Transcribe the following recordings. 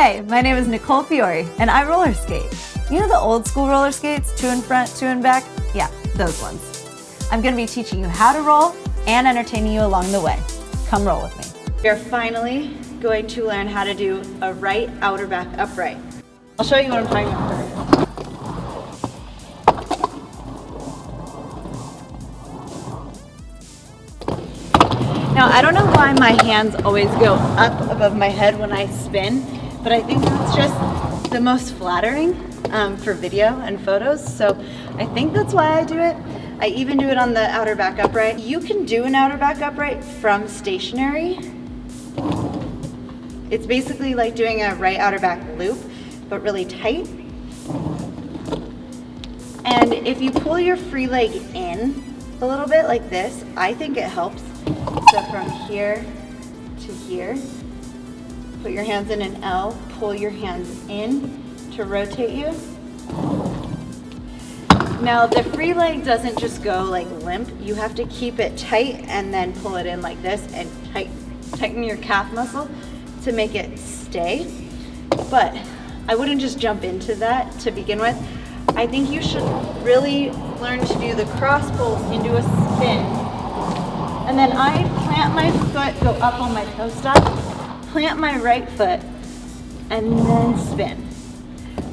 Hey, my name is Nicole Fiore, and I roller skate. You know the old school roller skates, 2 in front, 2 in back? Yeah, those ones. I'm gonna be teaching you how to roll and entertaining you along the way. Come roll with me. We are finally going to learn how to do a right outer back upright. I'll show you what I'm talking about first. Now, I don't know why my hands always go up above my head when I spin, but I think that's just the most flattering for video and photos, so I think that's why I do it. I even do it on the outer back upright. You can do an outer back upright from stationary. It's basically like doing a right outer back loop, but really tight. And if you pull your free leg in a little bit like this, I think it helps. So from here to here, put your hands in an L, pull your hands in to rotate you. Now the free leg doesn't just go like limp, you have to keep it tight and then pull it in like this and tighten your calf muscle to make it stay. But I wouldn't just jump into that to begin with. I think you should really learn to do the cross pull into a spin. And then I plant my foot, go up on my toe stop, plant my right foot, and then spin.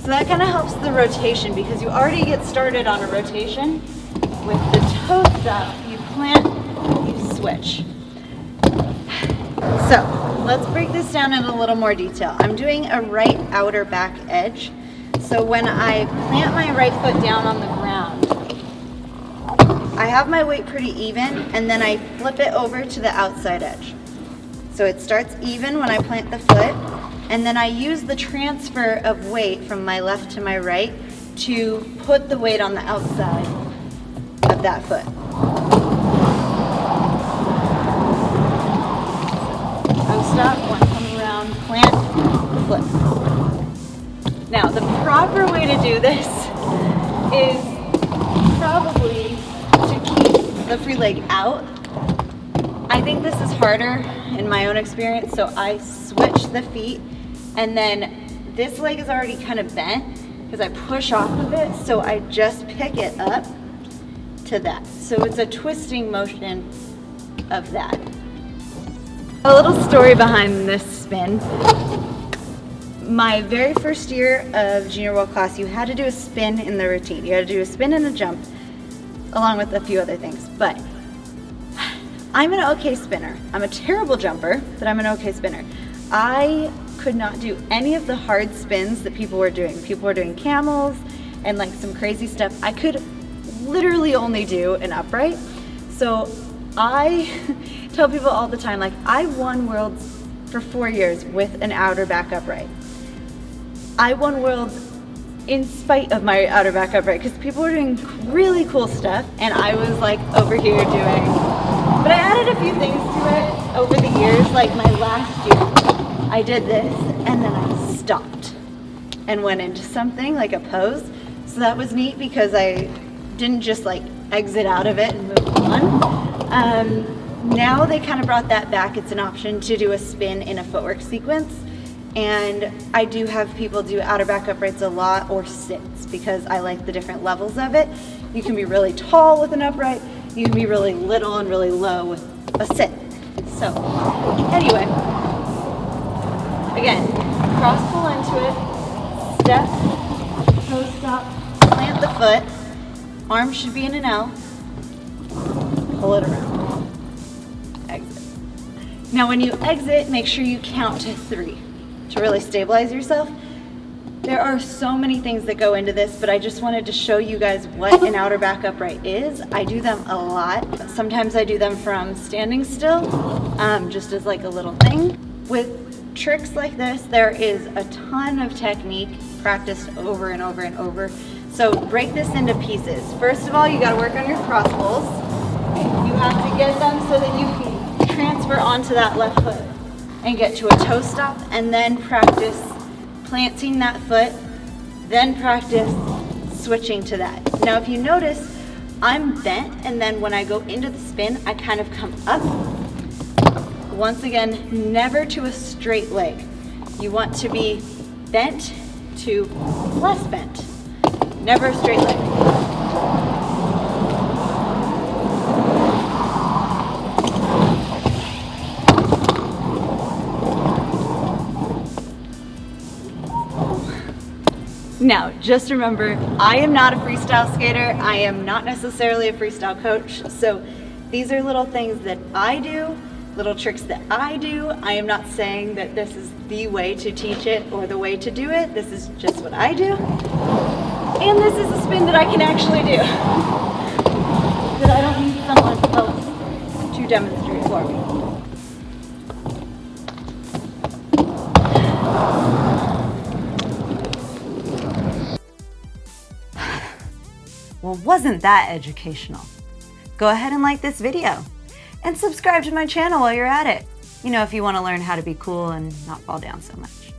So that kind of helps the rotation because you already get started on a rotation. With the toe stop, you plant, you switch. So let's break this down in a little more detail. I'm doing a right outer back edge. So when I plant my right foot down on the ground, I have my weight pretty even, and then I flip it over to the outside edge. So it starts even when I plant the foot, and then I use the transfer of weight from my left to my right to put the weight on the outside of that foot. Toe stop, one come around, plant, flip. Now the proper way to do this is probably to keep the free leg out. I think this is harder in my own experience, so I switch the feet, and then this leg is already kind of bent because I push off of it, so I just pick it up to that. So it's a twisting motion of that. A little story behind this spin. My very first year of junior world class, you had to do a spin in the routine. You had to do a spin and a jump, along with a few other things. But I'm an okay spinner. I'm a terrible jumper, but I'm an okay spinner. I could not do any of the hard spins that people were doing. People were doing camels and like some crazy stuff. I could literally only do an upright. So I tell people all the time, like, I won worlds for 4 years with an outer back upright. I won worlds in spite of my outer back upright because people were doing really cool stuff and I was like over here doing, but I added a few things to it over the years. Like my last year, I did this and then I stopped and went into something like a pose. So that was neat because I didn't just like exit out of it and move on. Now they kind of brought that back. It's an option to do a spin in a footwork sequence. And I do have people do outer back uprights a lot or sits because I like the different levels of it. You can be really tall with an upright, you can be really little and really low with a sit. So anyway, again, cross pull into it, step, toe stop, plant the foot, arm should be in an L, pull it around, exit. Now when you exit, make sure you count to 3. To really stabilize yourself. There are so many things that go into this, but I just wanted to show you guys what an outer back upright is. I do them a lot. Sometimes I do them from standing still, just as like a little thing. With tricks like this, there is a ton of technique practiced over and over and over. So break this into pieces. First of all, you gotta work on your cross pulls. You have to get them so that you can transfer onto that left foot and get to a toe stop, and then practice planting that foot, then practice switching to that. Now if you notice, I'm bent, and then when I go into the spin, I kind of come up. Once again, never to a straight leg. You want to be bent to less bent. Never a straight leg. Now, just remember, I am not a freestyle skater. I am not necessarily a freestyle coach. So these are little things that I do, little tricks that I do. I am not saying that this is the way to teach it or the way to do it. This is just what I do. And this is a spin that I can actually do. That I don't need someone else to demonstrate for me. Well, wasn't that educational? Go ahead and like this video and subscribe to my channel while you're at it. You know, if you want to learn how to be cool and not fall down so much.